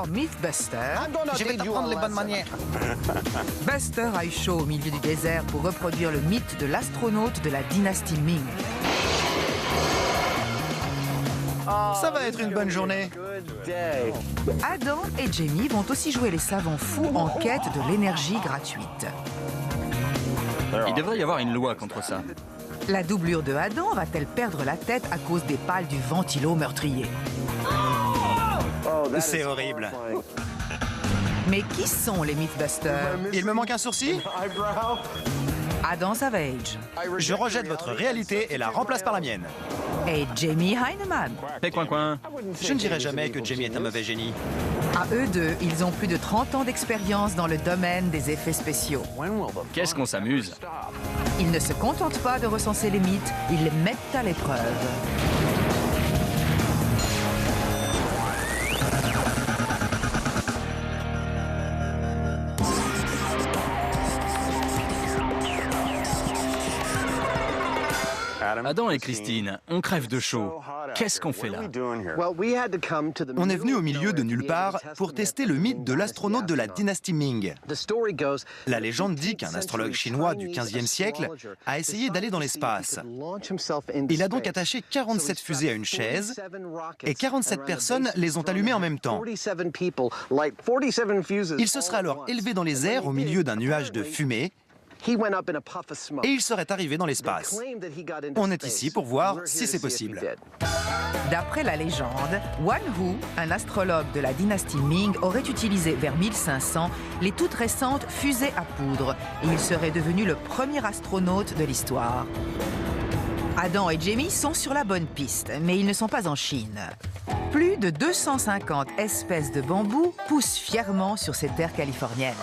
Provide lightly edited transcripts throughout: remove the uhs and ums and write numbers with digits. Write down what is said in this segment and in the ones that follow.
Alors, Mythbuster... Je vais t'apprendre les bonnes manières. Buster a eu chaud au milieu du désert pour reproduire le mythe de l'astronaute de la dynastie Ming. Ça va être une bonne journée. Adam et Jamie vont aussi jouer les savants fous en quête de l'énergie gratuite. Il devrait y avoir une loi contre ça. La doublure de Adam va-t-elle perdre la tête à cause des pales du ventilo meurtrier? C'est horrible. Mais qui sont les Mythbusters? Il me manque un sourcil? Adam Savage Je rejette votre réalité et la remplace par la mienne. et Jamie Heineman. Fais coin. Je ne dirais jamais que Jamie est un mauvais génie. À eux deux, ils ont plus de 30 ans d'expérience dans le domaine des effets spéciaux. Qu'est-ce qu'on s'amuse. Ils ne se contentent pas de recenser les mythes, ils les mettent à l'épreuve. Adam et Christine, on crève de chaud. Qu'est-ce qu'on fait là? On est venu au milieu de nulle part pour tester le mythe de l'astronaute de la dynastie Ming. La légende dit qu'un astrologue chinois du XVe siècle a essayé d'aller dans l'espace. Il a donc attaché 47 fusées à une chaise et 47 personnes les ont allumées en même temps. Il se serait alors élevé dans les airs au milieu d'un nuage de fumée et il serait arrivé dans l'espace. On est ici pour voir si c'est possible. D'après la légende, Wan Hu, un astrologue de la dynastie Ming, aurait utilisé vers 1500 les toutes récentes fusées à poudre et il serait devenu le premier astronaute de l'histoire. Adam et Jamie sont sur la bonne piste, mais ils ne sont pas en Chine. Plus de 250 espèces de bambous poussent fièrement sur ces terres californiennes.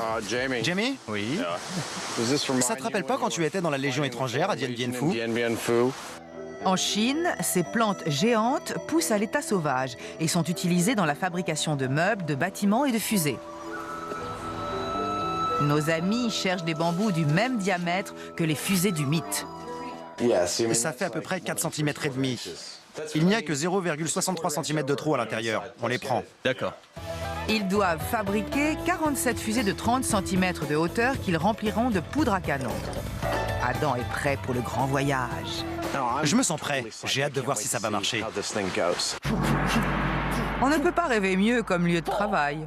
Jamie? Oui. Ça te rappelle pas quand tu étais dans la Légion étrangère à Dien Bien Phu? En Chine, ces plantes géantes poussent à l'état sauvage et sont utilisées dans la fabrication de meubles, de bâtiments et de fusées. Nos amis cherchent des bambous du même diamètre que les fusées du mythe. Ça fait à peu près 4 cm et demi. Il n'y a que 0,63 cm de trou à l'intérieur. On les prend. D'accord. Ils doivent fabriquer 47 fusées de 30 cm de hauteur qu'ils rempliront de poudre à canon. Adam est prêt pour le grand voyage. Je me sens prêt. J'ai hâte de voir si ça va marcher. On ne peut pas rêver mieux comme lieu de travail.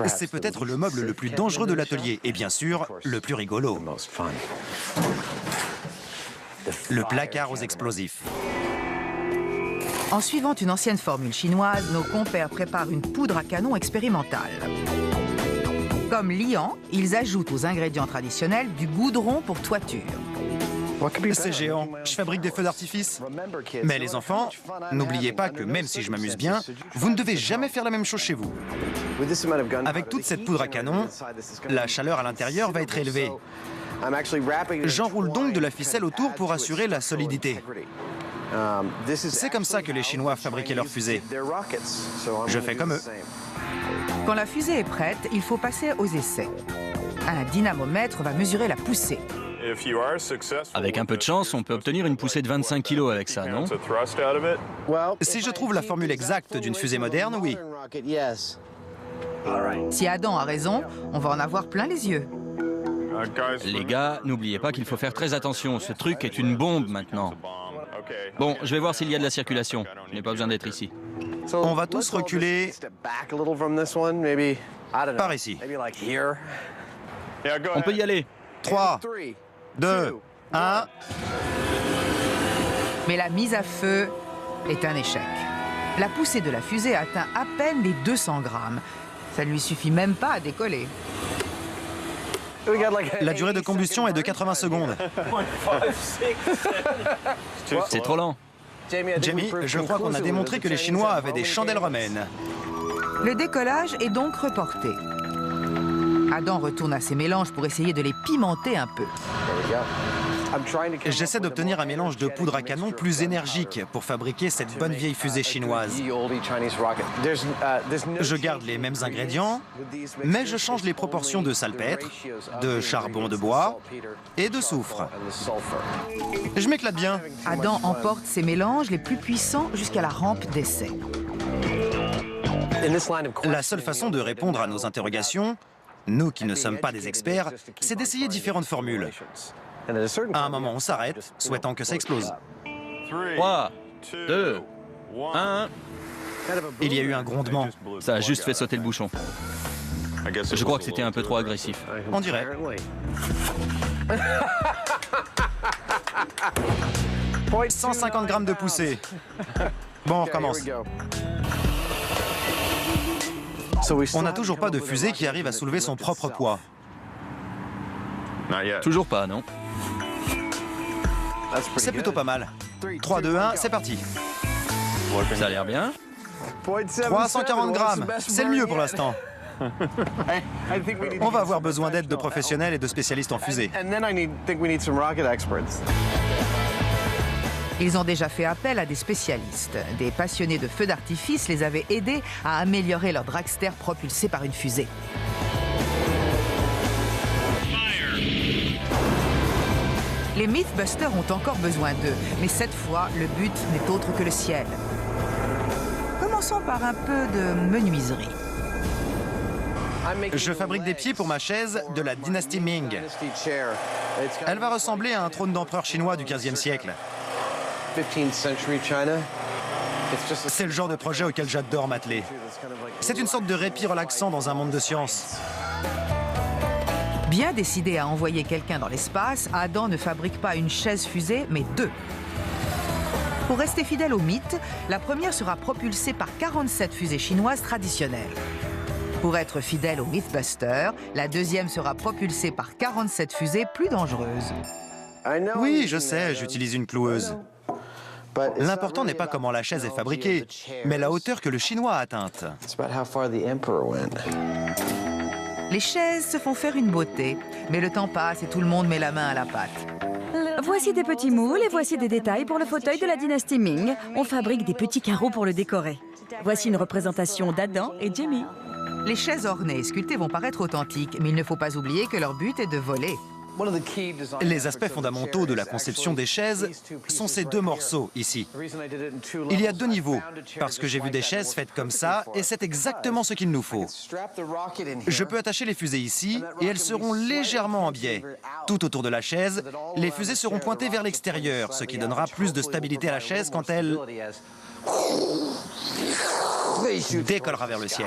C'est peut-être le meuble le plus dangereux de l'atelier et bien sûr, le plus rigolo. Le placard aux explosifs. En suivant une ancienne formule chinoise, nos compères préparent une poudre à canon expérimentale. Comme liant, ils ajoutent aux ingrédients traditionnels du goudron pour toiture. C'est géant. Je fabrique des feux d'artifice. Mais les enfants, n'oubliez pas que même si je m'amuse bien, vous ne devez jamais faire la même chose chez vous. Avec toute cette poudre à canon, la chaleur à l'intérieur va être élevée. J'enroule donc de la ficelle autour pour assurer la solidité. C'est comme ça que les Chinois fabriquaient leurs fusées. Je fais comme eux. Quand la fusée est prête, il faut passer aux essais. Un dynamomètre va mesurer la poussée. Avec un peu de chance, on peut obtenir une poussée de 25 kg avec ça, non? Si je trouve la formule exacte d'une fusée moderne, oui. Si Adam a raison, on va en avoir plein les yeux. Les gars, n'oubliez pas qu'il faut faire très attention. Ce truc est une bombe maintenant. Bon, je vais voir s'il y a de la circulation. Je n'ai pas besoin d'être ici. On va tous reculer par ici. On peut y aller. 3, 2, 1... Mais la mise à feu est un échec. La poussée de la fusée atteint à peine les 200 grammes. Ça ne lui suffit même pas à décoller. La durée de combustion est de 80 secondes. C'est trop lent. Jamie, je crois qu'on a démontré que les Chinois avaient des chandelles romaines. Le décollage est donc reporté. Adam retourne à ses mélanges pour essayer de les pimenter un peu. J'essaie d'obtenir un mélange de poudre à canon plus énergique pour fabriquer cette bonne vieille fusée chinoise. Je garde les mêmes ingrédients, mais je change les proportions de salpêtre, de charbon de bois et de soufre. Je m'éclate bien. Adam emporte ses mélanges les plus puissants jusqu'à la rampe d'essai. La seule façon de répondre à nos interrogations, nous qui ne sommes pas des experts, c'est d'essayer différentes formules. À un moment, on s'arrête, souhaitant que ça explose. 3, 2, 1... Il y a eu un grondement. Ça a juste fait sauter le bouchon. Je crois que c'était un peu trop agressif. On dirait. « 150 grammes de poussée. » Bon, on recommence. On n'a toujours pas de fusée qui arrive à soulever son propre poids. Toujours pas, non? C'est plutôt pas mal. 3, 2, 1, c'est parti. Ça a l'air bien. 340 grammes, c'est le mieux pour l'instant. On va avoir besoin d'aide de professionnels et de spécialistes en fusée. Ils ont déjà fait appel à des spécialistes. Des passionnés de feux d'artifice les avaient aidés à améliorer leur dragster propulsé par une fusée. Les Mythbusters ont encore besoin d'eux, mais cette fois, le but n'est autre que le ciel. Commençons par un peu de menuiserie. Je fabrique des pieds pour ma chaise de la dynastie Ming. Elle va ressembler à un trône d'empereur chinois du XVe siècle. C'est le genre de projet auquel j'adore m'atteler. C'est une sorte de répit relaxant dans un monde de science. Bien décidé à envoyer quelqu'un dans l'espace, Adam ne fabrique pas une chaise fusée, mais deux. Pour rester fidèle au mythe, la première sera propulsée par 47 fusées chinoises traditionnelles. Pour être fidèle au Mythbuster, la deuxième sera propulsée par 47 fusées plus dangereuses. Oui, je sais, j'utilise une cloueuse. L'important n'est pas comment la chaise est fabriquée, mais la hauteur que le Chinois a atteinte. Les chaises se font faire une beauté, mais le temps passe et tout le monde met la main à la pâte. Voici des petits moules et voici des détails pour le fauteuil de la dynastie Ming. On fabrique des petits carreaux pour le décorer. Voici une représentation d'Adam et Jamie. Les chaises ornées et sculptées vont paraître authentiques, mais il ne faut pas oublier que leur but est de voler. Les aspects fondamentaux de la conception des chaises sont ces deux morceaux ici. Il y a deux niveaux, parce que j'ai vu des chaises faites comme ça, et c'est exactement ce qu'il nous faut. Je peux attacher les fusées ici, et elles seront légèrement en biais. Tout autour de la chaise, les fusées seront pointées vers l'extérieur, ce qui donnera plus de stabilité à la chaise quand elle décollera vers le ciel.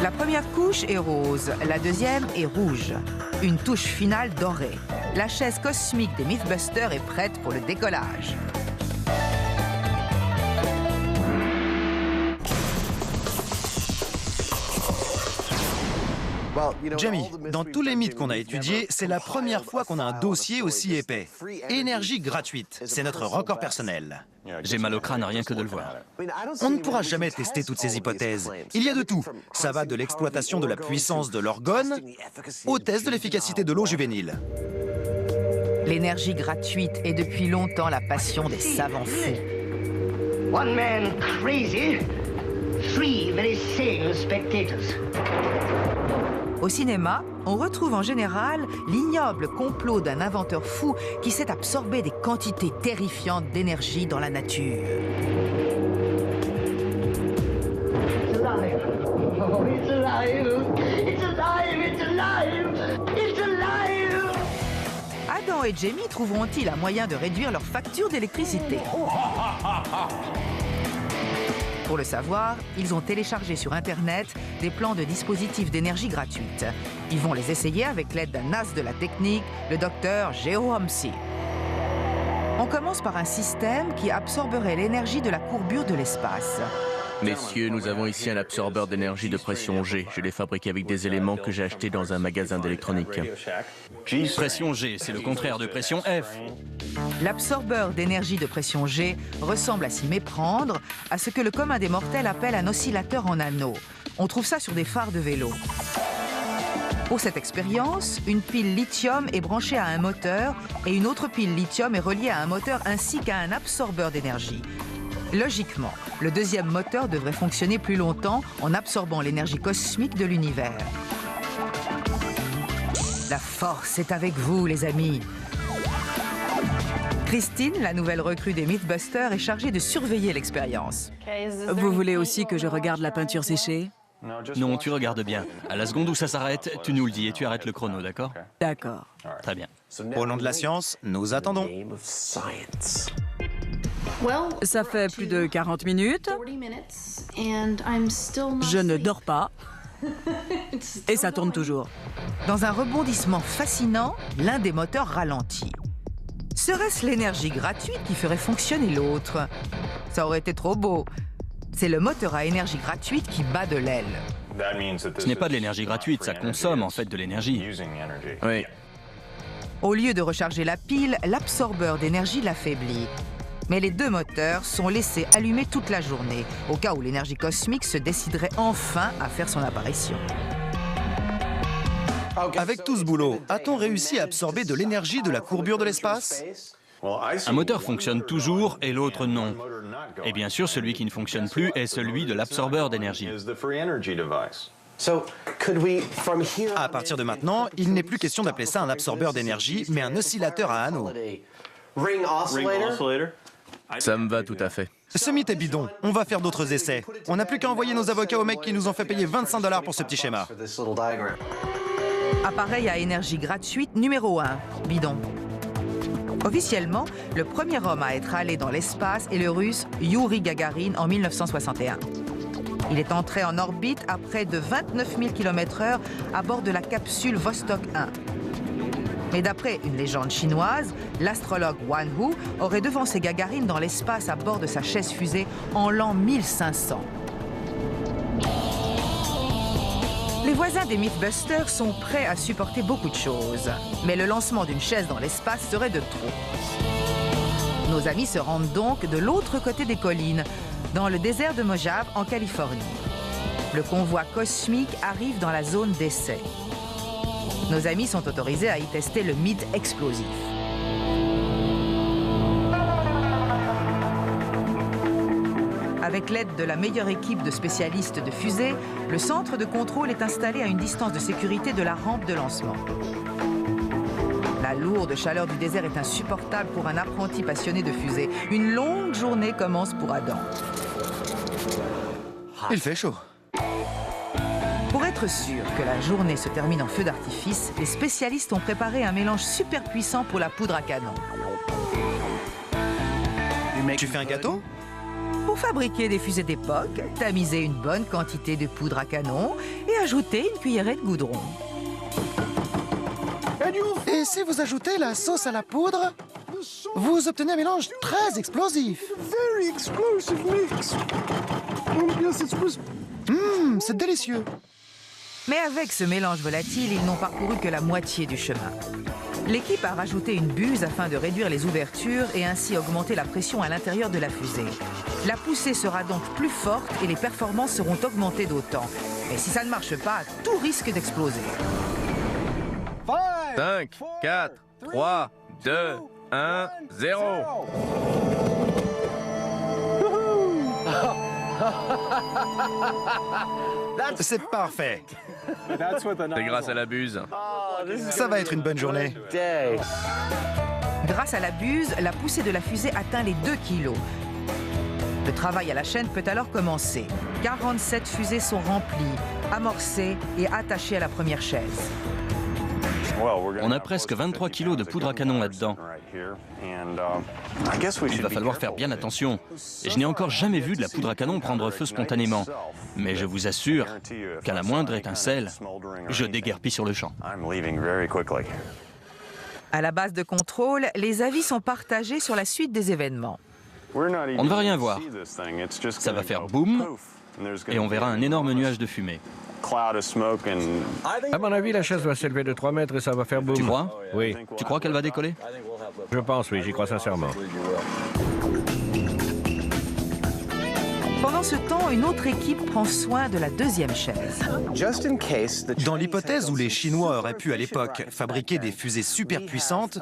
La première couche est rose, la deuxième est rouge. Une touche finale dorée. La chaise cosmique des Mythbusters est prête pour le décollage. Jamie, dans tous les mythes qu'on a étudiés, c'est la première fois qu'on a un dossier aussi épais. Énergie gratuite, c'est notre record personnel. J'ai mal au crâne rien que de le voir. On ne pourra jamais tester toutes ces hypothèses. Il y a de tout. Ça va de l'exploitation de la puissance de l'orgone au test de l'efficacité de l'eau juvénile. L'énergie gratuite est depuis longtemps la passion des savants fous. One man crazy, three very sane spectators. Au cinéma, on retrouve en général l'ignoble complot d'un inventeur fou qui sait absorber des quantités terrifiantes d'énergie dans la nature. It's alive. Oh, it's alive. It's alive. It's alive. It's alive. Adam et Jamie trouveront-ils un moyen de réduire leur facture d'électricité? Pour le savoir, ils ont téléchargé sur Internet des plans de dispositifs d'énergie gratuite. Ils vont les essayer avec l'aide d'un as de la technique, le docteur Geo Homsi. On commence par un système qui absorberait l'énergie de la courbure de l'espace. Messieurs, nous avons ici un absorbeur d'énergie de pression G. Je l'ai fabriqué avec des éléments que j'ai achetés dans un magasin d'électronique. Pression G, c'est le contraire de pression F. L'absorbeur d'énergie de pression G ressemble à s'y méprendre à ce que le commun des mortels appelle un oscillateur en anneau. On trouve ça sur des phares de vélo. Pour cette expérience, une pile lithium est branchée à un moteur et une autre pile lithium est reliée à un moteur ainsi qu'à un absorbeur d'énergie. Logiquement, le deuxième moteur devrait fonctionner plus longtemps en absorbant l'énergie cosmique de l'univers. La force est avec vous, les amis. Christine, la nouvelle recrue des Mythbusters, est chargée de surveiller l'expérience. Vous voulez aussi que je regarde la peinture séchée? Non, tu regardes bien. À la seconde où ça s'arrête, tu nous le dis et tu arrêtes le chrono, d'accord? D'accord. Très bien. Au nom de la science, nous attendons. Ça fait plus de 40 minutes. Je ne dors pas. Et ça tourne toujours. Dans un rebondissement fascinant, l'un des moteurs ralentit. Serait-ce l'énergie gratuite qui ferait fonctionner l'autre? Ça aurait été trop beau. C'est le moteur à énergie gratuite qui bat de l'aile. Ce n'est pas de l'énergie gratuite, ça consomme en fait de l'énergie. Oui. Au lieu de recharger la pile, l'absorbeur d'énergie l'affaiblit. Mais les deux moteurs sont laissés allumés toute la journée, au cas où l'énergie cosmique se déciderait enfin à faire son apparition. Avec tout ce boulot, a-t-on réussi à absorber de l'énergie de la courbure de l'espace? Un moteur fonctionne toujours et l'autre non. Et bien sûr, celui qui ne fonctionne plus est celui de l'absorbeur d'énergie. À partir de maintenant, il n'est plus question d'appeler ça un absorbeur d'énergie, mais un oscillateur à anneaux. Ça me va tout à fait. Ce mythe est bidon. On va faire d'autres essais. On n'a plus qu'à envoyer nos avocats aux mecs qui nous ont fait payer 25 $ pour ce petit schéma. Appareil à énergie gratuite numéro 1, bidon. Officiellement, le premier homme à être allé dans l'espace est le russe Youri Gagarin en 1961. Il est entré en orbite à près de 29 000 km/h à bord de la capsule Vostok 1. Mais d'après une légende chinoise, l'astrologue Wan Hu aurait devancé Gagarin dans l'espace à bord de sa chaise fusée en l'an 1500. Les voisins des Mythbusters sont prêts à supporter beaucoup de choses. Mais le lancement d'une chaise dans l'espace serait de trop. Nos amis se rendent donc de l'autre côté des collines, dans le désert de Mojave, en Californie. Le convoi cosmique arrive dans la zone d'essai. Nos amis sont autorisés à y tester le mythe explosif. Avec l'aide de la meilleure équipe de spécialistes de fusées, le centre de contrôle est installé à une distance de sécurité de la rampe de lancement. La lourde chaleur du désert est insupportable pour un apprenti passionné de fusée. Une longue journée commence pour Adam. Il fait chaud. Pour être sûr que la journée se termine en feu d'artifice, les spécialistes ont préparé un mélange super puissant pour la poudre à canon. Tu fais un gâteau? Pour fabriquer des fusées d'époque, tamisez une bonne quantité de poudre à canon et ajoutez une cuillerée de goudron. Et si vous ajoutez la sauce à la poudre, vous obtenez un mélange très explosif. C'est délicieux. Mais avec ce mélange volatile, ils n'ont parcouru que la moitié du chemin. L'équipe a rajouté une buse afin de réduire les ouvertures et ainsi augmenter la pression à l'intérieur de la fusée. La poussée sera donc plus forte et les performances seront augmentées d'autant. Mais si ça ne marche pas, tout risque d'exploser. 5, 4, 3, 2, 1, 0. C'est parfait. C'est grâce à la buse. Ça va être une bonne journée. Grâce à la buse, la poussée de la fusée atteint les 2 kilos. Le travail à la chaîne peut alors commencer. 47 fusées sont remplies, amorcées et attachées à la première chaise. On a presque 23 kilos de poudre à canon là-dedans. Il va falloir faire bien attention. Et je n'ai encore jamais vu de la poudre à canon prendre feu spontanément. Mais je vous assure qu'à la moindre étincelle, je déguerpis sur le champ. À la base de contrôle, les avis sont partagés sur la suite des événements. On ne va rien voir. Ça va faire boum et on verra un énorme nuage de fumée. À mon avis, la chaise va s'élever de 3 mètres et ça va faire boum. Tu crois? Oui. Tu crois qu'elle va décoller? Je pense, oui, j'y crois sincèrement. Pendant ce temps, une autre équipe prend soin de la deuxième chaise. Dans l'hypothèse où les Chinois auraient pu à l'époque fabriquer des fusées super puissantes,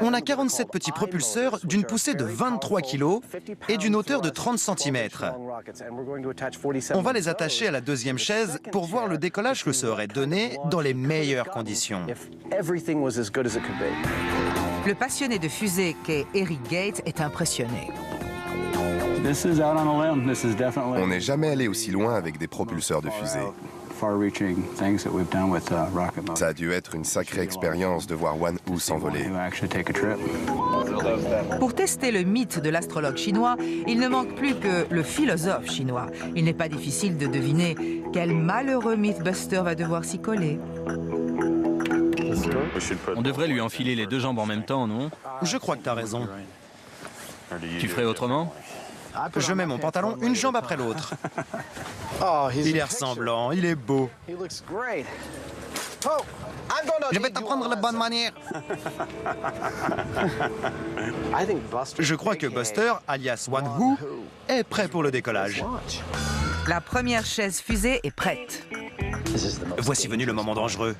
on a 47 petits propulseurs d'une poussée de 23 kg et d'une hauteur de 30 cm. On va les attacher à la deuxième chaise pour voir le décollage que ça aurait donné dans les meilleures conditions. Le passionné de fusée qu'est Eric Gates est impressionné. On n'est jamais allé aussi loin avec des propulseurs de fusée. Ça a dû être une sacrée expérience de voir Wan-Hoo s'envoler. Pour tester le mythe de l'astrologue chinois, il ne manque plus que le philosophe chinois. Il n'est pas difficile de deviner quel malheureux Mythbuster va devoir s'y coller. On devrait lui enfiler les deux jambes en même temps, non? Je crois que t'as raison. Tu ferais autrement? Je mets mon pantalon une jambe après l'autre. Il est ressemblant, il est beau. Je vais t'apprendre la bonne manière. Je crois que Buster, alias Wan-Hoo, est prêt pour le décollage. La première chaise fusée est prête. Voici venu le moment dangereux.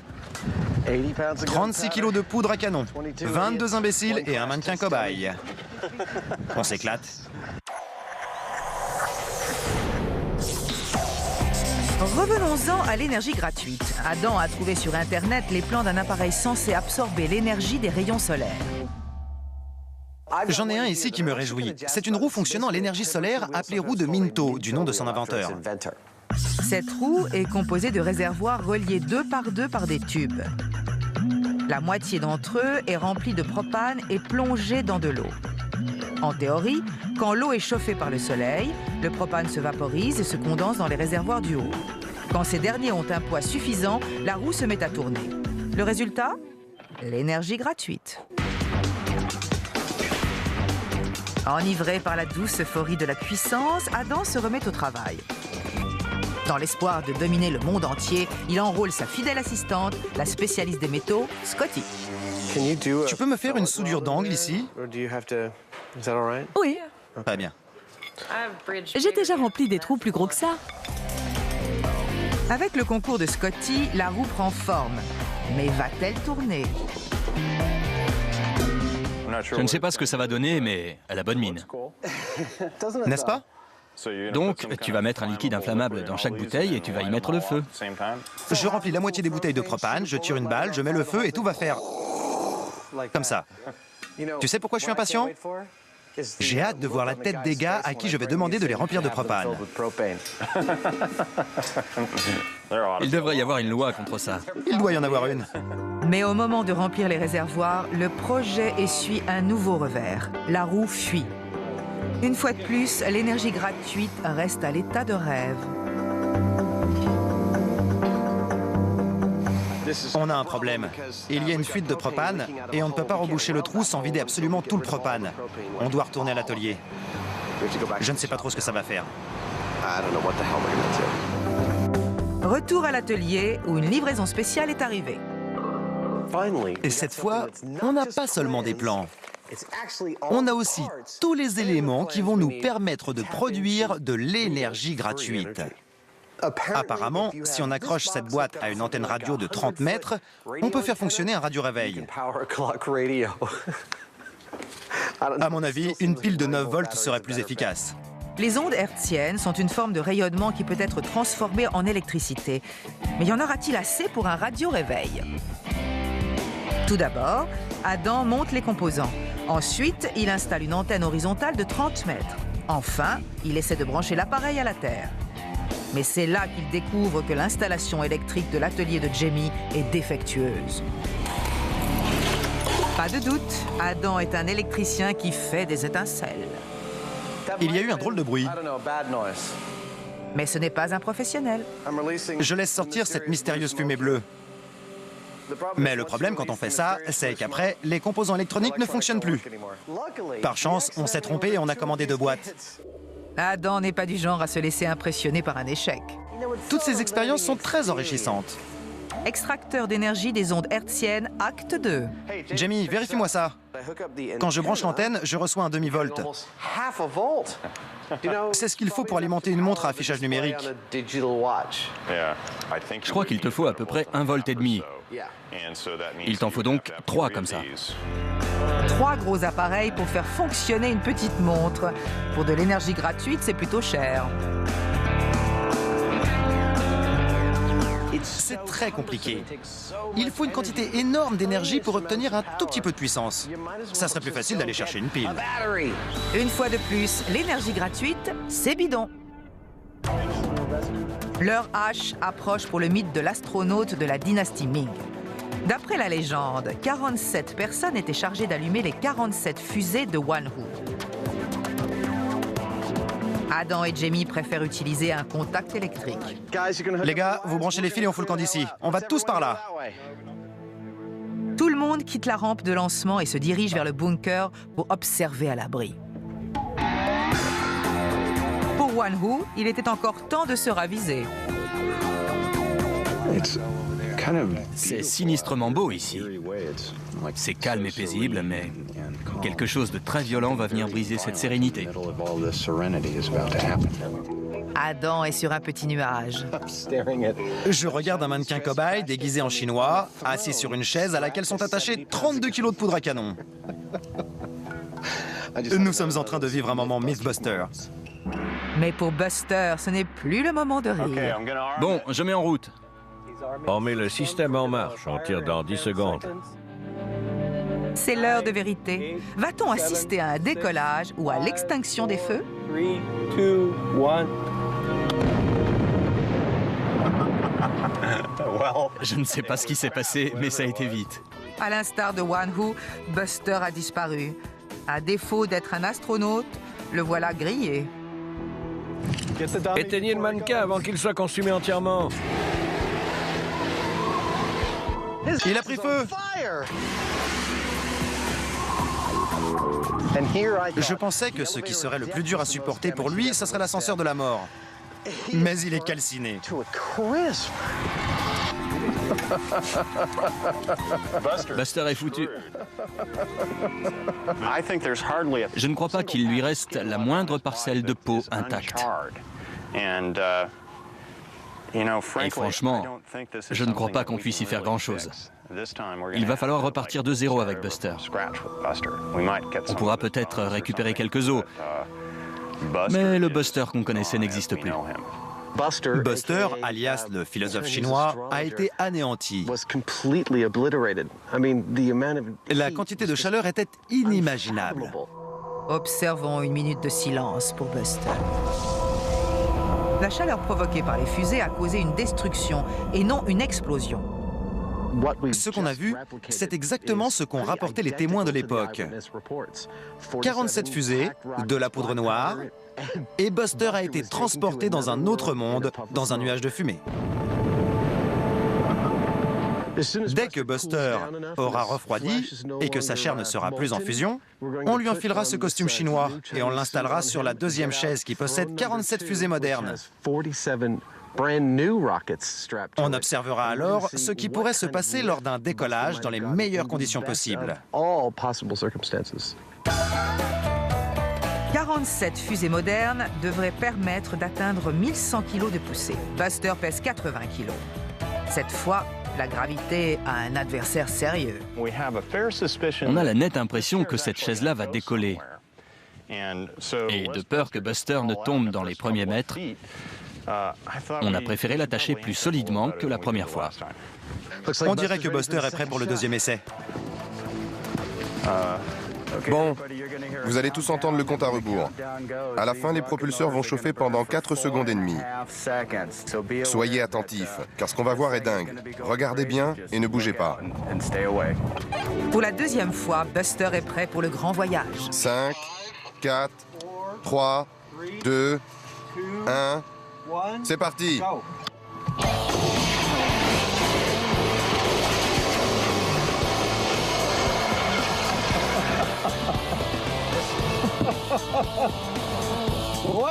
36 kilos de poudre à canon, 22 imbéciles et un mannequin cobaye. On s'éclate. Revenons-en à l'énergie gratuite. Adam a trouvé sur Internet les plans d'un appareil censé absorber l'énergie des rayons solaires. J'en ai un ici qui me réjouit. C'est une roue fonctionnant à l'énergie solaire appelée roue de Minto, du nom de son inventeur. Cette roue est composée de réservoirs reliés 2 par 2 par des tubes. La moitié d'entre eux est remplie de propane et plongée dans de l'eau. En théorie, quand l'eau est chauffée par le soleil, le propane se vaporise et se condense dans les réservoirs du haut. Quand ces derniers ont un poids suffisant, la roue se met à tourner. Le résultat? L'énergie gratuite. Enivré par la douce euphorie de la puissance, Adam se remet au travail. Dans l'espoir de dominer le monde entier, il enrôle sa fidèle assistante, la spécialiste des métaux, Scotty. Tu peux me faire une soudure d'angle ici? Oui, Pas bien. j'ai déjà rempli des trous plus gros que ça. Avec le concours de Scotty, la roue prend forme. Mais va-t-elle tourner? Je ne sais pas ce que ça va donner, mais elle a bonne mine. N'est-ce pas? Donc, tu vas mettre un liquide inflammable dans chaque bouteille et tu vas y mettre le feu. Je remplis la moitié des bouteilles de propane, je tire une balle, je mets le feu et tout va faire... comme ça. Tu sais pourquoi je suis impatient? J'ai hâte de voir la tête des gars à qui je vais demander de les remplir de propane. Il devrait y avoir une loi contre ça. Il doit y en avoir une. Mais au moment de remplir les réservoirs, le projet essuie un nouveau revers. La roue fuit. Une fois de plus, l'énergie gratuite reste à l'état de rêve. On a un problème. Il y a une fuite de propane et on ne peut pas reboucher le trou sans vider absolument tout le propane. On doit retourner à l'atelier. Je ne sais pas trop ce que ça va faire. Retour à l'atelier où une livraison spéciale est arrivée. Et cette fois, on n'a pas seulement des plans. On a aussi tous les éléments qui vont nous permettre de produire de l'énergie gratuite. Apparemment, si on accroche cette boîte à une antenne radio de 30 mètres, on peut faire fonctionner un radio-réveil. À mon avis, une pile de 9 volts serait plus efficace. Les ondes hertziennes sont une forme de rayonnement qui peut être transformée en électricité. Mais y en aura-t-il assez pour un radio-réveil? Tout d'abord, Adam monte les composants. Ensuite, il installe une antenne horizontale de 30 mètres. Enfin, il essaie de brancher l'appareil à la Terre. Mais c'est là qu'il découvre que l'installation électrique de l'atelier de Jamie est défectueuse. Pas de doute, Adam est un électricien qui fait des étincelles. Il y a eu un drôle de bruit. Mais ce n'est pas un professionnel. Je laisse sortir cette mystérieuse fumée bleue. Mais le problème quand on fait ça, c'est qu'après, les composants électroniques ne fonctionnent plus. Par chance, on s'est trompé et on a commandé 2 boîtes. Adam n'est pas du genre à se laisser impressionner par un échec. Toutes ces expériences sont très enrichissantes. Extracteur d'énergie des ondes hertziennes, acte 2. Jamie, vérifie-moi ça. Quand je branche l'antenne, je reçois un demi-volt. C'est ce qu'il faut pour alimenter une montre à affichage numérique. Je crois qu'il te faut à peu près 1,5 volt. Il t'en faut donc 3 comme ça. 3 gros appareils pour faire fonctionner une petite montre. Pour de l'énergie gratuite, c'est plutôt cher. C'est très compliqué. Il faut une quantité énorme d'énergie pour obtenir un tout petit peu de puissance. Ça serait plus facile d'aller chercher une pile. Une fois de plus, l'énergie gratuite, c'est bidon. L'heure H approche pour le mythe de l'astronaute de la dynastie Ming. D'après la légende, 47 personnes étaient chargées d'allumer les 47 fusées de Wanhu. Adam et Jamie préfèrent utiliser un contact électrique. Les gars, vous branchez les fils et on fout le camp d'ici. On va tous par là. Tout le monde quitte la rampe de lancement et se dirige vers le bunker pour observer à l'abri. Pour Wanhu, il était encore temps de se raviser. C'est sinistrement beau ici. C'est calme et paisible, mais quelque chose de très violent va venir briser cette sérénité. Adam est sur un petit nuage. Je regarde un mannequin cobaye déguisé en chinois, assis sur une chaise à laquelle sont attachés 32 kilos de poudre à canon. Nous sommes en train de vivre un moment Mythbuster. Mais pour Buster, ce n'est plus le moment de rire. Bon, je mets en route. On met le système en marche. On tire dans 10 secondes. C'est l'heure de vérité. Va-t-on assister à un décollage ou à l'extinction des feux? 3, 2, 1. Je ne sais pas ce qui s'est passé, mais ça a été vite. À l'instar de Wanhu, Buster a disparu. À défaut d'être un astronaute, le voilà grillé. Éteignez le mannequin avant qu'il soit consumé entièrement. Il a pris feu! Je pensais que ce qui serait le plus dur à supporter pour lui, ce serait l'ascenseur de la mort. Mais il est calciné. Buster est foutu. Je ne crois pas qu'il lui reste la moindre parcelle de peau intacte. Et franchement, je ne crois pas qu'on puisse y faire grand-chose. Il va falloir repartir de zéro avec Buster. On pourra peut-être récupérer quelques os, mais le Buster qu'on connaissait n'existe plus. Buster, alias le philosophe chinois, a été anéanti. La quantité de chaleur était inimaginable. Observons une minute de silence pour Buster. La chaleur provoquée par les fusées a causé une destruction et non une explosion. Ce qu'on a vu, c'est exactement ce qu'ont rapporté les témoins de l'époque. 47 fusées, de la poudre noire, et Buster a été transporté dans un autre monde, dans un nuage de fumée. Dès que Buster aura refroidi et que sa chair ne sera plus en fusion, on lui enfilera ce costume chinois et on l'installera sur la deuxième chaise qui possède 47 fusées modernes. On observera alors ce qui pourrait se passer lors d'un décollage dans les meilleures conditions possibles. 47 fusées modernes devraient permettre d'atteindre 1100 kg de poussée. Buster pèse 80 kg. Cette fois, la gravité a un adversaire sérieux. On a la nette impression que cette chaise-là va décoller. Et de peur que Buster ne tombe dans les premiers mètres, on a préféré l'attacher plus solidement que la première fois. On dirait que Buster est prêt pour le deuxième essai. Bon, vous allez tous entendre le compte à rebours. À la fin, les propulseurs vont chauffer pendant 4 secondes et demie. Soyez attentifs, car ce qu'on va voir est dingue. Regardez bien et ne bougez pas. Pour la deuxième fois, Buster est prêt pour le grand voyage. 5, 4, 3, 2, 1... C'est parti!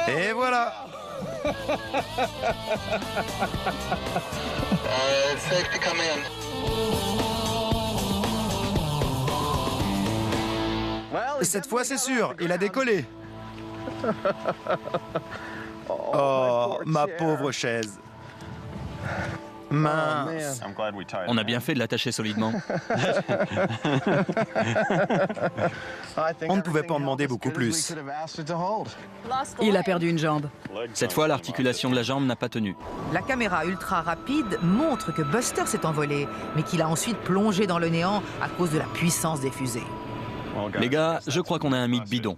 Et voilà! Cette fois, c'est sûr, il a décollé. Oh, ma pauvre chaise. Mince. On a bien fait de l'attacher solidement. On ne pouvait pas en demander beaucoup plus. Il a perdu une jambe. Cette fois, l'articulation de la jambe n'a pas tenu. La caméra ultra rapide montre que Buster s'est envolé, mais qu'il a ensuite plongé dans le néant à cause de la puissance des fusées. Les gars, je crois qu'on a un mythe bidon.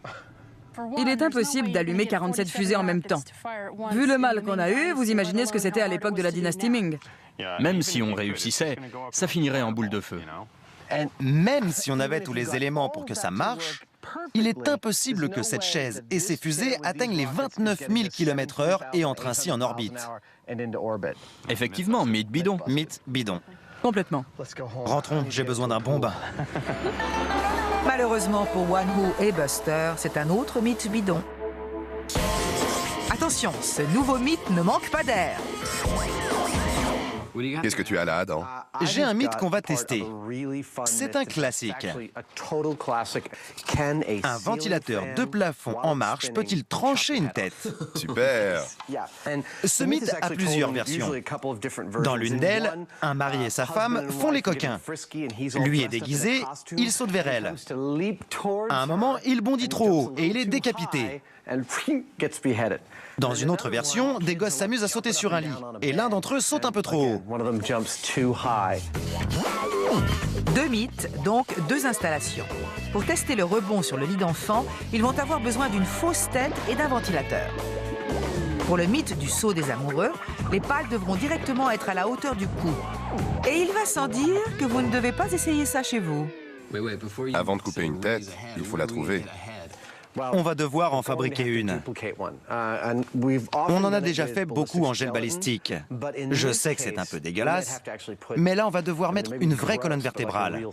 Il est impossible d'allumer 47 fusées en même temps. Vu le mal qu'on a eu, vous imaginez ce que c'était à l'époque de la dynastie Ming. Même si on réussissait, ça finirait en boule de feu. Même si on avait tous les éléments pour que ça marche, il est impossible que cette chaise et ses fusées atteignent les 29 000 km/h et entrent ainsi en orbite. Effectivement, mythe bidon. Mythe bidon. Complètement. Rentrons, j'ai besoin d'un bon bain. Malheureusement pour Wan-Hoo et Buster, c'est un autre mythe bidon. Attention, ce nouveau mythe ne manque pas d'air. Qu'est-ce que tu as là, Adam? J'ai un mythe qu'on va tester. C'est un classique. Un ventilateur de plafond en marche peut-il trancher une tête? Super. Ce mythe a plusieurs versions. Dans l'une d'elles, un mari et sa femme font les coquins. Lui est déguisé, il saute vers elle. À un moment, il bondit trop haut et il est décapité. Dans une autre version, des gosses s'amusent à sauter sur un lit et l'un d'entre eux saute un peu trop haut. Deux mythes, donc deux installations. Pour tester le rebond sur le lit d'enfant, ils vont avoir besoin d'une fausse tête et d'un ventilateur. Pour le mythe du saut des amoureux, les pales devront directement être à la hauteur du cou. Et il va sans dire que vous ne devez pas essayer ça chez vous. Avant de couper une tête, il faut la trouver. On va devoir en fabriquer une. On en a déjà fait beaucoup en gel balistique. Je sais que c'est un peu dégueulasse, mais là on va devoir mettre une vraie colonne vertébrale.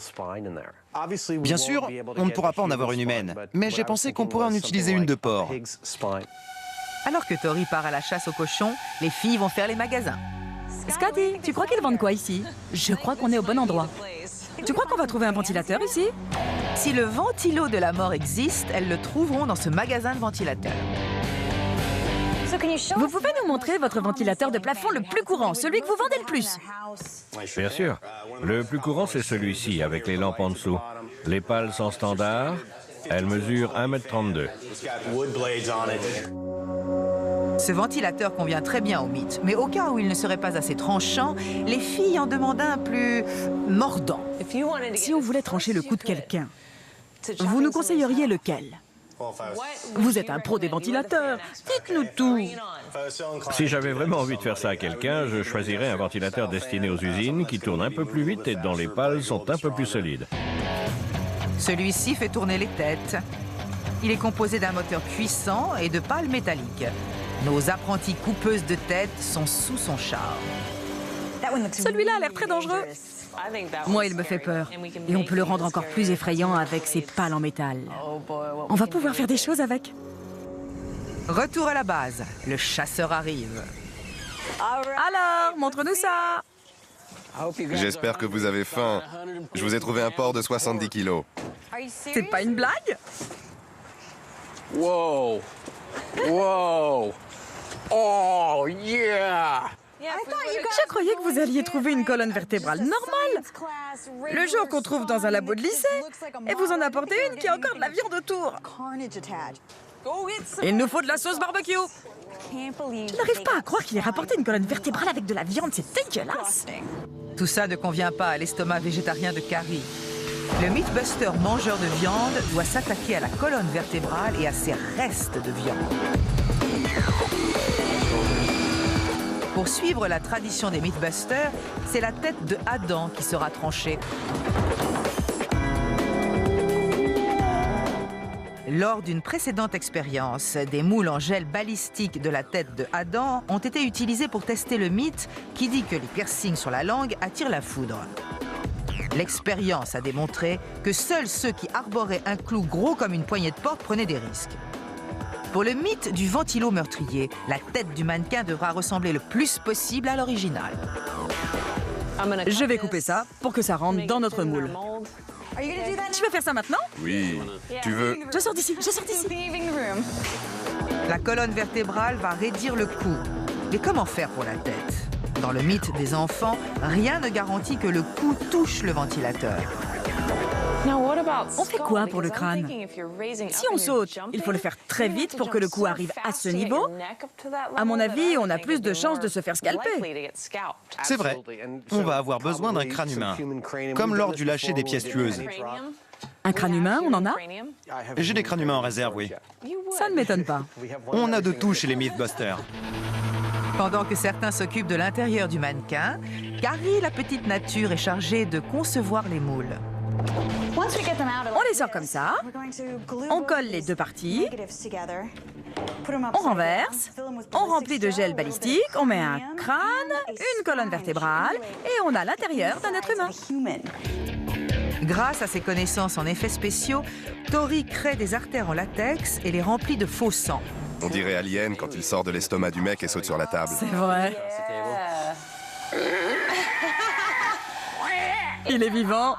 Bien sûr, on ne pourra pas en avoir une humaine, mais j'ai pensé qu'on pourrait en utiliser une de porc. Alors que Tori part à la chasse aux cochons, les filles vont faire les magasins. Scotty, tu crois qu'ils vendent quoi ici? Je crois qu'on est au bon endroit. Tu crois qu'on va trouver un ventilateur ici? Si le ventilo de la mort existe, elles le trouveront dans ce magasin de ventilateurs. Vous pouvez nous montrer votre ventilateur de plafond le plus courant, celui que vous vendez le plus? Bien sûr. Le plus courant, c'est celui-ci, avec les lampes en dessous. Les pales sont standards. Elles mesurent 1,32 m. Ce ventilateur convient très bien au mythe, mais au cas où il ne serait pas assez tranchant, les filles en demandent un plus mordant. Si on voulait trancher le cou de quelqu'un, vous nous conseilleriez lequel? Vous êtes un pro des ventilateurs, dites-nous tout. Si j'avais vraiment envie de faire ça à quelqu'un, je choisirais un ventilateur destiné aux usines qui tourne un peu plus vite et dont les pales sont un peu plus solides. Celui-ci fait tourner les têtes. Il est composé d'un moteur puissant et de pales métalliques. Nos apprenties coupeuses de tête sont sous son charme. Celui-là a l'air très dangereux. Moi, il me fait peur. Et on peut le rendre encore plus effrayant avec ses pales en métal. On va pouvoir faire des choses avec. Retour à la base. Le chasseur arrive. Alors, montre-nous ça. J'espère que vous avez faim. Je vous ai trouvé un porc de 70 kilos. C'est pas une blague? Wow! Wow! Oh, yeah! Je croyais que vous alliez trouver une colonne vertébrale normale. Le genre qu'on trouve dans un labo de lycée. Et vous en apportez une qui a encore de la viande autour. Il nous faut de la sauce barbecue. Je n'arrive pas à croire qu'il ait rapporté une colonne vertébrale avec de la viande. C'est dégueulasse. Tout ça ne convient pas à l'estomac végétarien de Carrie. Le Mythbuster mangeur de viande doit s'attaquer à la colonne vertébrale et à ses restes de viande. Pour suivre la tradition des Mythbusters, c'est la tête de Adam qui sera tranchée. Lors d'une précédente expérience, des moules en gel balistique de la tête de Adam ont été utilisés pour tester le mythe qui dit que les piercings sur la langue attirent la foudre. L'expérience a démontré que seuls ceux qui arboraient un clou gros comme une poignée de porte prenaient des risques. Pour le mythe du ventilo meurtrier, la tête du mannequin devra ressembler le plus possible à l'original. Je vais couper ça pour que ça rentre dans notre moule. Tu veux faire ça maintenant? Oui. Tu veux... Je sors d'ici, je sors d'ici. La colonne vertébrale va raidir le cou. Mais comment faire pour la tête? Dans le mythe des enfants, rien ne garantit que le cou touche le ventilateur. On fait quoi pour le crâne? Si on saute, il faut le faire très vite pour que le cou arrive à ce niveau. À mon avis, on a plus de chances de se faire scalper. C'est vrai. On va avoir besoin d'un crâne humain, comme lors du lâcher des pièces tueuses. Un crâne humain, on en a? J'ai des crânes humains en réserve, oui. Ça ne m'étonne pas. On a de tout chez les Mythbusters. Pendant que certains s'occupent de l'intérieur du mannequin, Carrie, la petite nature, est chargée de concevoir les moules. On les sort comme ça. On colle les deux parties. On renverse. On remplit de gel balistique. On met un crâne, une colonne vertébrale et on a l'intérieur d'un être humain. Grâce à ses connaissances en effets spéciaux, Tori crée des artères en latex et les remplit de faux sang. On dirait Alien quand il sort de l'estomac du mec et saute sur la table. C'est vrai. Il est vivant.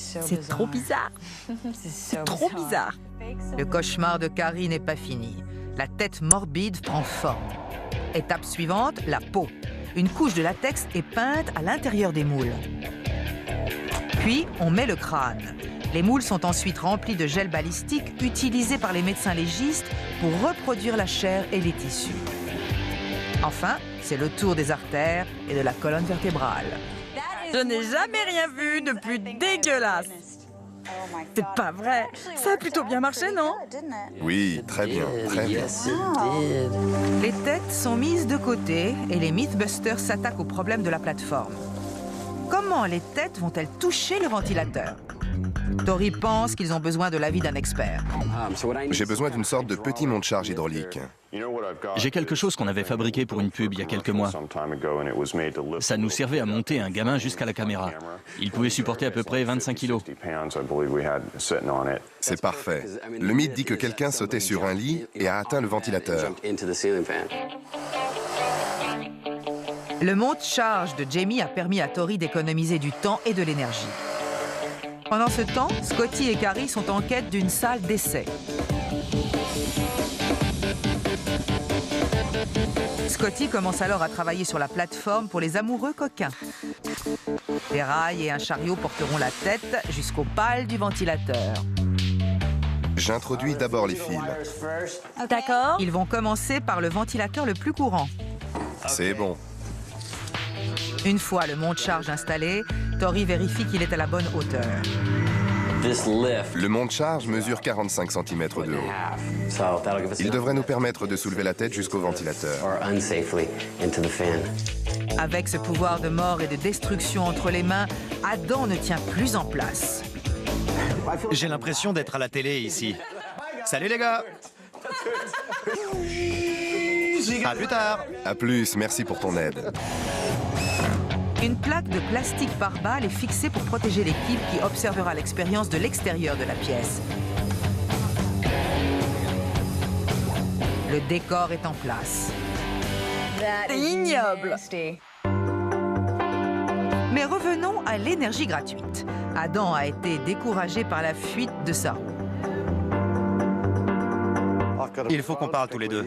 C'est trop bizarre. C'est trop bizarre. Le cauchemar de Carrie n'est pas fini. La tête morbide prend forme. Étape suivante, la peau. Une couche de latex est peinte à l'intérieur des moules. Puis, on met le crâne. Les moules sont ensuite remplis de gel balistique utilisé par les médecins légistes pour reproduire la chair et les tissus. Enfin, c'est le tour des artères et de la colonne vertébrale. Je n'ai jamais rien vu de plus dégueulasse. C'est pas vrai. Ça a plutôt bien marché, non? Oui, très bien, très bien. Les têtes sont mises de côté et les Mythbusters s'attaquent au problème de la plateforme. Comment les têtes vont-elles toucher le ventilateur? Tori pense qu'ils ont besoin de l'avis d'un expert. J'ai besoin d'une sorte de petit monte-charge hydraulique. J'ai quelque chose qu'on avait fabriqué pour une pub il y a quelques mois. Ça nous servait à monter un gamin jusqu'à la caméra. Il pouvait supporter à peu près 25 kilos. C'est parfait. Le mythe dit que quelqu'un sautait sur un lit et a atteint le ventilateur. Le monte-charge de Jamie a permis à Tori d'économiser du temps et de l'énergie. Pendant ce temps, Scotty et Carrie sont en quête d'une salle d'essai. Scotty commence alors à travailler sur la plateforme pour les amoureux coquins. Des rails et un chariot porteront la tête jusqu'aux pales du ventilateur. J'introduis d'abord les fils. D'accord. Ils vont commencer par le ventilateur le plus courant. C'est bon. Une fois le monte-charge installé, Tori vérifie qu'il est à la bonne hauteur. Le monte-charge mesure 45 cm de haut. Il devrait nous permettre de soulever la tête jusqu'au ventilateur. Avec ce pouvoir de mort et de destruction entre les mains, Adam ne tient plus en place. J'ai l'impression d'être à la télé ici. Salut les gars! À plus tard! À plus, merci pour ton aide. Une plaque de plastique par balle est fixée pour protéger l'équipe qui observera l'expérience de l'extérieur de la pièce. Le décor est en place. C'est ignoble. Mais revenons à l'énergie gratuite. Adam a été découragé par la fuite de sa roue. Il faut qu'on parle tous les deux.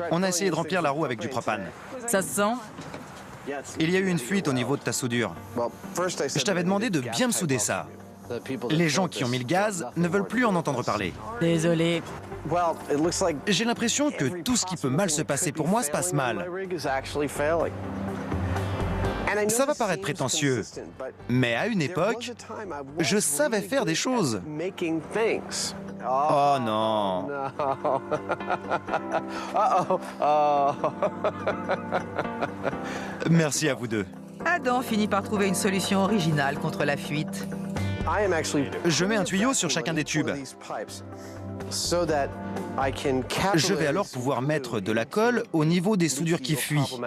On a essayé de remplir la roue avec du propane. Ça se sent? Il y a eu une fuite au niveau de ta soudure. Je t'avais demandé de bien me souder ça. Les gens qui ont mis le gaz ne veulent plus en entendre parler. Désolé. J'ai l'impression que tout ce qui peut mal se passer pour moi se passe mal. Ça va paraître prétentieux, mais à une époque, je savais faire des choses. Oh non. Merci à vous deux. Adam finit par trouver une solution originale contre la fuite. Je mets un tuyau sur chacun des tubes. Je vais alors pouvoir mettre de la colle au niveau des soudures qui fuient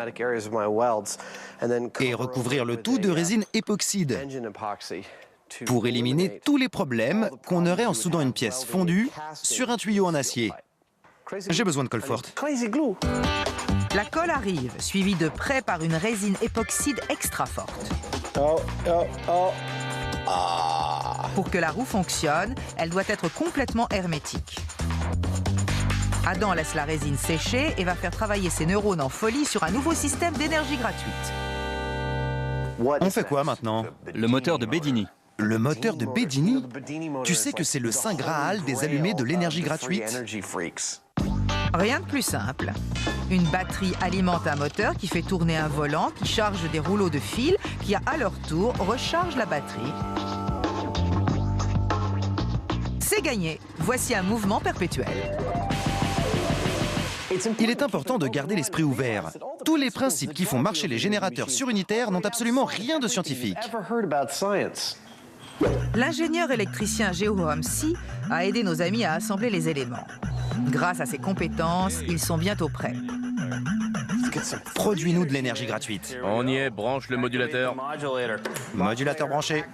et recouvrir le tout de résine époxyde pour éliminer tous les problèmes qu'on aurait en soudant une pièce fondue sur un tuyau en acier. J'ai besoin de colle forte. La colle arrive, suivie de près par une résine époxyde extra forte. Pour que la roue fonctionne, elle doit être complètement hermétique. Adam laisse la résine sécher et va faire travailler ses neurones en folie sur un nouveau système d'énergie gratuite. On fait quoi maintenant? Le moteur de Bedini. Le moteur de Bedini? Tu sais que c'est le saint Graal des allumés de l'énergie gratuite? Rien de plus simple. Une batterie alimente un moteur qui fait tourner un volant, qui charge des rouleaux de fil, qui à leur tour recharge la batterie. C'est gagné. Voici un mouvement perpétuel. Il est important de garder l'esprit ouvert. Tous les principes qui font marcher les générateurs surunitaires n'ont absolument rien de scientifique. L'ingénieur électricien Geo Homsi a aidé nos amis à assembler les éléments. Grâce à ses compétences, ils sont bientôt prêts. Produis-nous de l'énergie gratuite. On y est, branche le modulateur. Modulateur branché.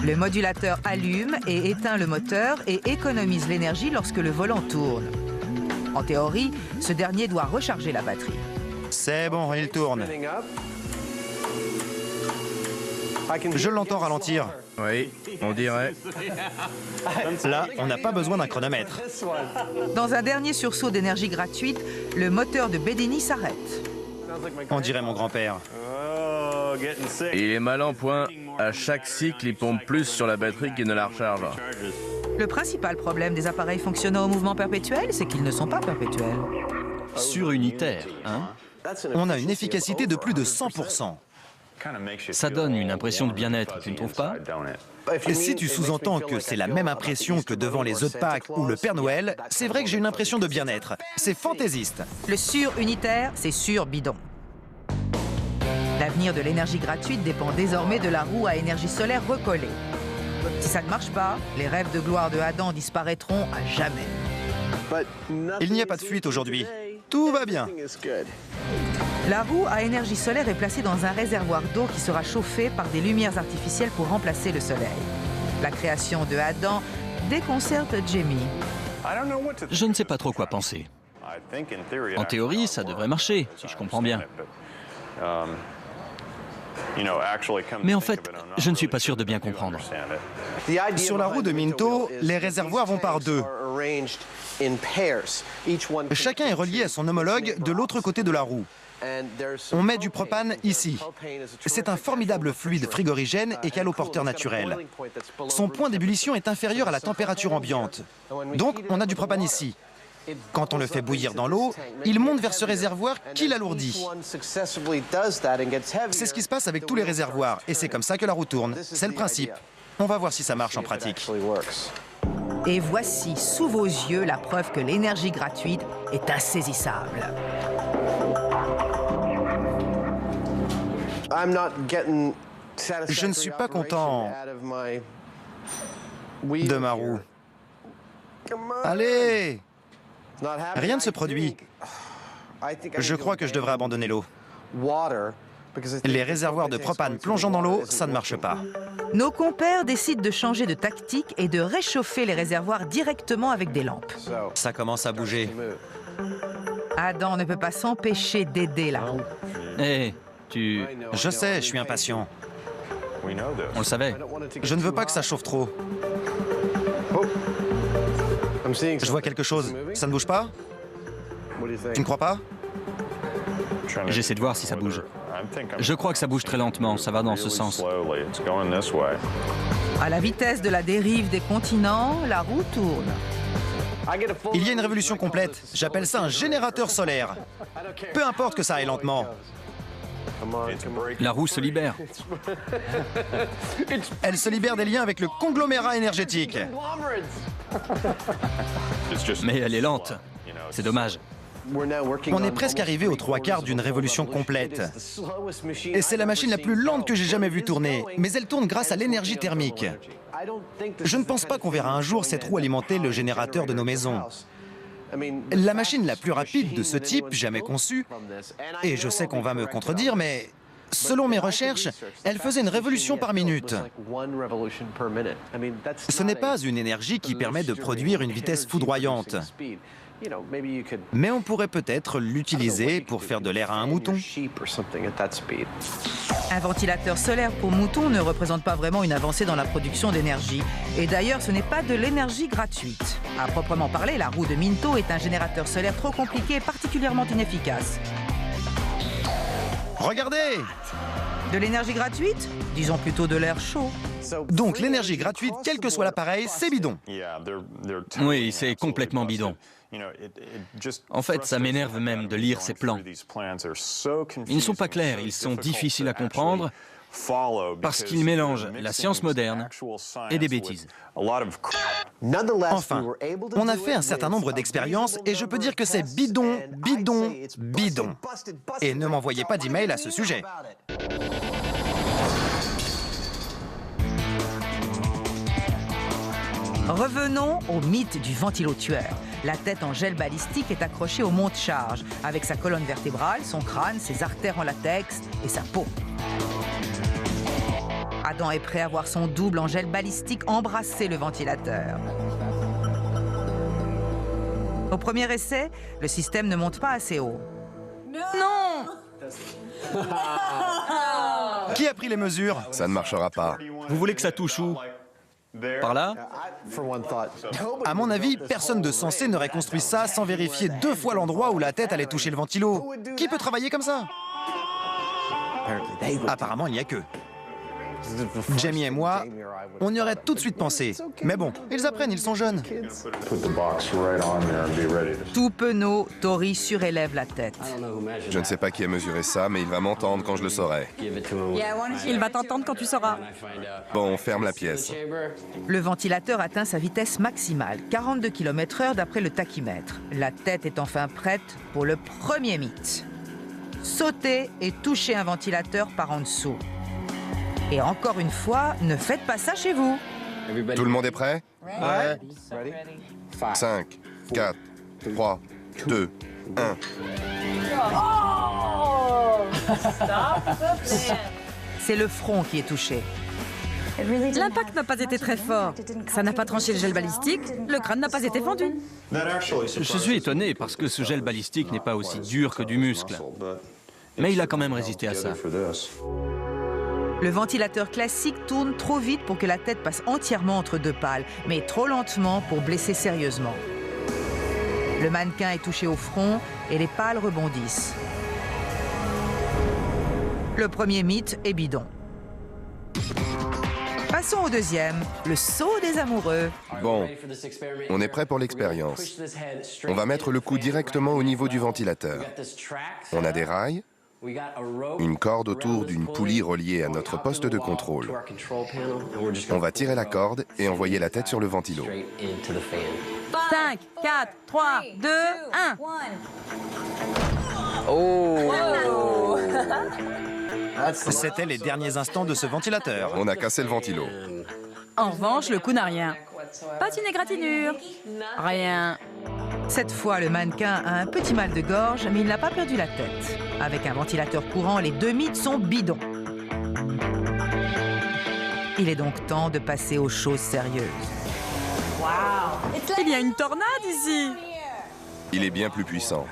Le modulateur allume et éteint le moteur et économise l'énergie lorsque le volant tourne. En théorie, ce dernier doit recharger la batterie. C'est bon, il tourne. Je l'entends ralentir. Oui, on dirait. Là, on n'a pas besoin d'un chronomètre. Dans un dernier sursaut d'énergie gratuite, le moteur de Bedini s'arrête. On dirait mon grand-père. Il est mal en point. À chaque cycle, il pompe plus sur la batterie qu'il ne la recharge. Le principal problème des appareils fonctionnant au mouvement perpétuel, c'est qu'ils ne sont pas perpétuels. Surunitaire, hein? On a une efficacité de plus de 100%. Ça donne une impression de bien-être, tu ne trouves pas? Et si tu sous-entends que c'est la même impression que devant les œufs de Pâques ou le Père Noël, c'est vrai que j'ai une impression de bien-être. C'est fantaisiste. Le surunitaire, c'est sur-bidon. L'avenir de l'énergie gratuite dépend désormais de la roue à énergie solaire recollée. Si ça ne marche pas, les rêves de gloire de Adam disparaîtront à jamais. Il n'y a pas de fuite aujourd'hui. Tout va bien. La roue à énergie solaire est placée dans un réservoir d'eau qui sera chauffé par des lumières artificielles pour remplacer le soleil. La création de Adam déconcerte Jamie. Je ne sais pas trop quoi penser. En théorie, ça devrait marcher, si je comprends bien. Mais en fait, je ne suis pas sûr de bien comprendre. Sur la roue de Minto, les réservoirs vont par deux. Chacun est relié à son homologue de l'autre côté de la roue. On met du propane ici. C'est un formidable fluide frigorigène et caloporteur naturel. Son point d'ébullition est inférieur à la température ambiante. Donc, on a du propane ici. Quand on le fait bouillir dans l'eau, il monte vers ce réservoir qui l'alourdit. C'est ce qui se passe avec tous les réservoirs, et c'est comme ça que la roue tourne. C'est le principe. On va voir si ça marche en pratique. Et voici, sous vos yeux, la preuve que l'énergie gratuite est insaisissable. Je ne suis pas content de ma roue. Allez! Rien ne se produit. Je crois que je devrais abandonner l'eau. Les réservoirs de propane plongeant dans l'eau, ça ne marche pas. Nos compères décident de changer de tactique et de réchauffer les réservoirs directement avec des lampes. Ça commence à bouger. Adam ne peut pas s'empêcher d'aider la roue. Hé, Je sais, je suis impatient. on le savait. Je ne veux pas que ça chauffe trop. Je vois quelque chose. Ça ne bouge pas? Tu ne crois pas? J'essaie de voir si ça bouge. Je crois que ça bouge très lentement, ça va dans ce sens. À la vitesse de la dérive des continents, la roue tourne. Il y a une révolution complète. J'appelle ça un générateur solaire. Peu importe que ça aille lentement. La roue se libère. Elle se libère des liens avec le conglomérat énergétique. Mais elle est lente. C'est dommage. On est presque arrivé aux trois quarts d'une révolution complète. Et c'est la machine la plus lente que j'ai jamais vue tourner, mais elle tourne grâce à l'énergie thermique. Je ne pense pas qu'on verra un jour cette roue alimenter le générateur de nos maisons. La machine la plus rapide de ce type jamais conçue, et je sais qu'on va me contredire, mais selon mes recherches, elle faisait une révolution par minute. Ce n'est pas une énergie qui permet de produire une vitesse foudroyante. Mais on pourrait peut-être l'utiliser pour faire de l'air à un mouton. Un ventilateur solaire pour moutons ne représente pas vraiment une avancée dans la production d'énergie. Et d'ailleurs, ce n'est pas de l'énergie gratuite. À proprement parler, la roue de Minto est un générateur solaire trop compliqué et particulièrement inefficace. Regardez! De l'énergie gratuite? Disons plutôt de l'air chaud. Donc l'énergie gratuite, quel que soit l'appareil, c'est bidon. Oui, c'est complètement bidon. En fait, ça m'énerve même de lire ces plans. Ils ne sont pas clairs, ils sont difficiles à comprendre parce qu'ils mélangent la science moderne et des bêtises. Enfin, on a fait un certain nombre d'expériences et je peux dire que c'est bidon, bidon, bidon. Et ne m'envoyez pas d'email à ce sujet. Revenons au mythe du ventilo-tueur. La tête en gel balistique est accrochée au monte-charge, avec sa colonne vertébrale, son crâne, ses artères en latex et sa peau. Adam est prêt à voir son double en gel balistique embrasser le ventilateur. Au premier essai, le système ne monte pas assez haut. Non! Qui a pris les mesures? Ça ne marchera pas. Vous voulez que ça touche où? Par là? À mon avis, personne de sensé n'aurait construit ça sans vérifier 2 fois l'endroit où la tête allait toucher le ventilo. Qui peut travailler comme ça? Apparemment, il n'y a que. Jamie et moi, on y aurait tout de suite pensé. Mais bon, ils apprennent, ils sont jeunes. Tout penaud, Tori surélève la tête. Je ne sais pas qui a mesuré ça, mais il va m'entendre quand je le saurai. Il va t'entendre quand tu sauras. Bon, on ferme la pièce. Le ventilateur atteint sa vitesse maximale, 42 km/h d'après le tachymètre. La tête est enfin prête pour le premier mythe. Sauter et toucher un ventilateur par en dessous. Et encore une fois, ne faites pas ça chez vous. Tout le monde est prêt? Ouais. 5, 4, 3, 2, 1. C'est le front qui est touché. L'impact n'a pas été très fort. Ça n'a pas tranché le gel balistique, le crâne n'a pas été fendu. Je suis étonné parce que ce gel balistique n'est pas aussi dur que du muscle. Mais il a quand même résisté à ça. Le ventilateur classique tourne trop vite pour que la tête passe entièrement entre 2 pales, mais trop lentement pour blesser sérieusement. Le mannequin est touché au front et les pales rebondissent. Le premier mythe est bidon. Passons au deuxième, le saut des amoureux. Bon, on est prêt pour l'expérience. On va mettre le cou directement au niveau du ventilateur. On a des rails, une corde autour d'une poulie reliée à notre poste de contrôle. On va tirer la corde et envoyer la tête sur le ventilo. 5, 4, 3, 2, 1. C'était les derniers instants de ce ventilateur. On a cassé le ventilo. En revanche, le coup n'a rien. Pas une égratignure. Rien. Cette fois, le mannequin a un petit mal de gorge, mais il n'a pas perdu la tête. Avec un ventilateur courant, les 2 mythes sont bidons. Il est donc temps de passer aux choses sérieuses. Il y a une tornade ici. Il est bien plus puissant.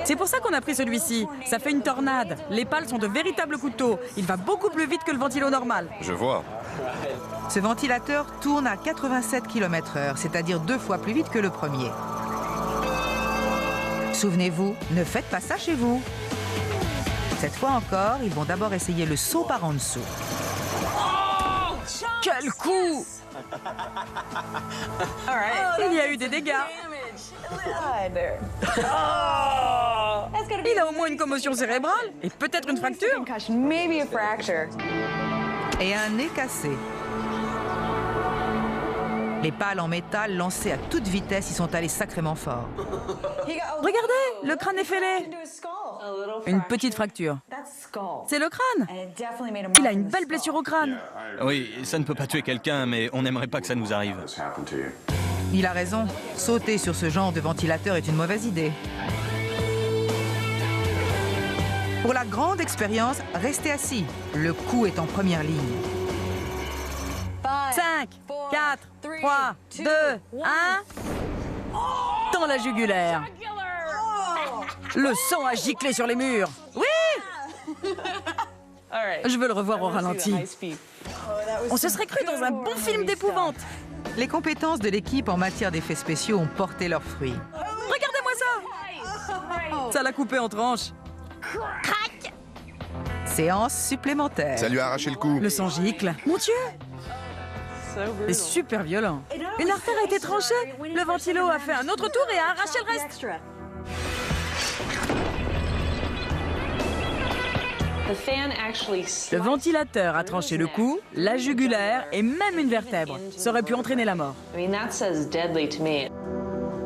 C'est pour ça qu'on a pris celui-ci. Ça fait une tornade. Les pales sont de véritables couteaux. Il va beaucoup plus vite que le ventilo normal. Je vois. Ce ventilateur tourne à 87 km/h, c'est-à-dire 2 fois plus vite que le premier. Souvenez-vous, ne faites pas ça chez vous. Cette fois encore, ils vont d'abord essayer le saut par en dessous. Quel coup! Il y a eu des dégâts. Il a au moins une commotion cérébrale et peut-être une fracture. Et un nez cassé. Les pales en métal lancées à toute vitesse y sont allées sacrément fort. Regardez, le crâne est fêlé. Une petite fracture. C'est le crâne. Il a une belle blessure au crâne. Oui, ça ne peut pas tuer quelqu'un, mais on n'aimerait pas que ça nous arrive. Il a raison. Sauter sur ce genre de ventilateur est une mauvaise idée. Pour la grande expérience, restez assis. Le cou est en première ligne. 5, 4, 3, 2, 1. Dans la jugulaire. Le sang a giclé sur les murs. Oui! Je veux le revoir au ralenti. On se serait cru dans un bon film d'épouvante. Les compétences de l'équipe en matière d'effets spéciaux ont porté leurs fruits. Regardez-moi ça! Ça l'a coupé en tranches. Crac! Séance supplémentaire. Ça lui a arraché le cou. Le sang gicle. Mon Dieu! C'est super violent. Une artère a été tranchée. Le ventilo a fait un autre tour et a arraché le reste. Le ventilateur a tranché le cou, la jugulaire et même une vertèbre. Ça aurait pu entraîner la mort.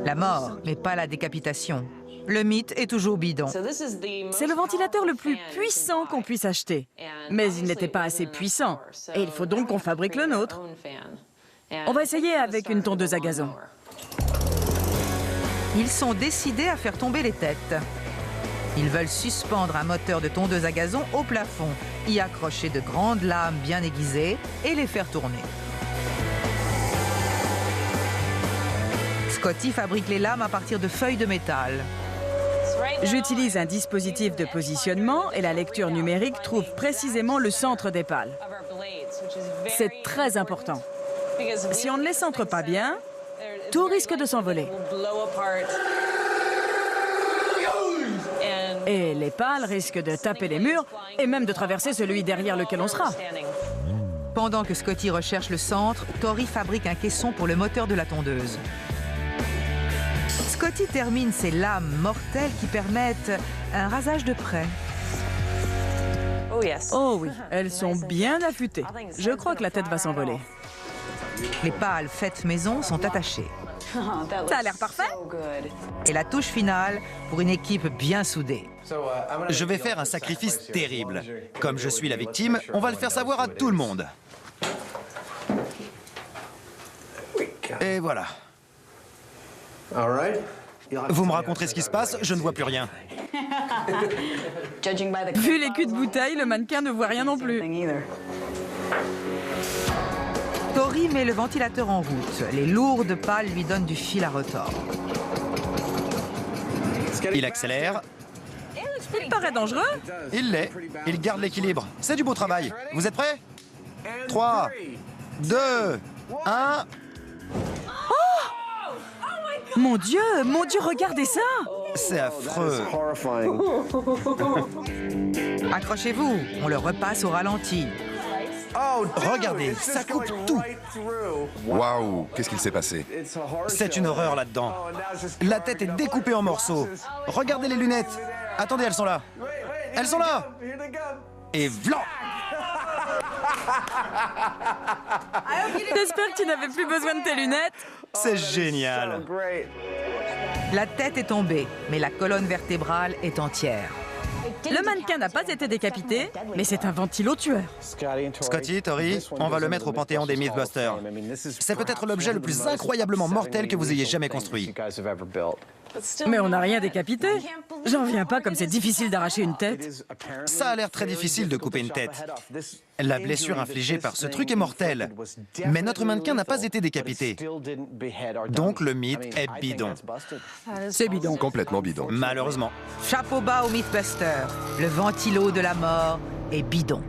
La mort, mais pas la décapitation. Le mythe est toujours bidon. C'est le ventilateur le plus puissant qu'on puisse acheter. Mais il n'était pas assez puissant. Et il faut donc qu'on fabrique le nôtre. On va essayer avec une tondeuse à gazon. Ils sont décidés à faire tomber les têtes. Ils veulent suspendre un moteur de tondeuse à gazon au plafond, y accrocher de grandes lames bien aiguisées et les faire tourner. Scotty fabrique les lames à partir de feuilles de métal. J'utilise un dispositif de positionnement et la lecture numérique trouve précisément le centre des pales. C'est très important. Si on ne les centre pas bien, tout risque de s'envoler. Et les pales risquent de taper les murs et même de traverser celui derrière lequel on sera. Pendant que Scotty recherche le centre, Tori fabrique un caisson pour le moteur de la tondeuse. Scotty termine ses lames mortelles qui permettent un rasage de près. Oh oui, elles sont bien affûtées. Je crois que la tête va s'envoler. Les pales faites maison sont attachées. Ça a l'air parfait. Et la touche finale pour une équipe bien soudée. Je vais faire un sacrifice terrible. Comme je suis la victime, on va le faire savoir à tout le monde. Et voilà. Vous me raconterez ce qui se passe, je ne vois plus rien. Vu les culs de bouteille, le mannequin ne voit rien non plus. Tori met le ventilateur en route. Les lourdes pales lui donnent du fil à retordre. Il accélère. Il paraît dangereux. Il l'est. Il garde l'équilibre. C'est du beau travail. Vous êtes prêts? 3, 2, 1... Mon Dieu, regardez ça! C'est affreux. Accrochez-vous, on le repasse au ralenti. Regardez, ça coupe tout. Waouh, qu'est-ce qu'il s'est passé? C'est une horreur là-dedans. La tête est découpée en morceaux. Regardez les lunettes. Attendez, elles sont là. Elles sont là. Et vlan! J'espère que tu n'avais plus besoin de tes lunettes. C'est génial. La tête est tombée, mais la colonne vertébrale est entière. Le mannequin n'a pas été décapité, mais c'est un ventilo tueur. Scotty, Tori, on va le mettre au panthéon des Mythbusters. C'est peut-être l'objet le plus incroyablement mortel que vous ayez jamais construit. Mais on n'a rien décapité. J'en viens pas comme c'est difficile d'arracher une tête. Ça a l'air très difficile de couper une tête. La blessure infligée par ce truc est mortelle. Mais notre mannequin n'a pas été décapité. Donc le mythe est bidon. C'est bidon. Complètement bidon. Malheureusement. Chapeau bas au Mythbuster. Le ventilo de la mort est bidon.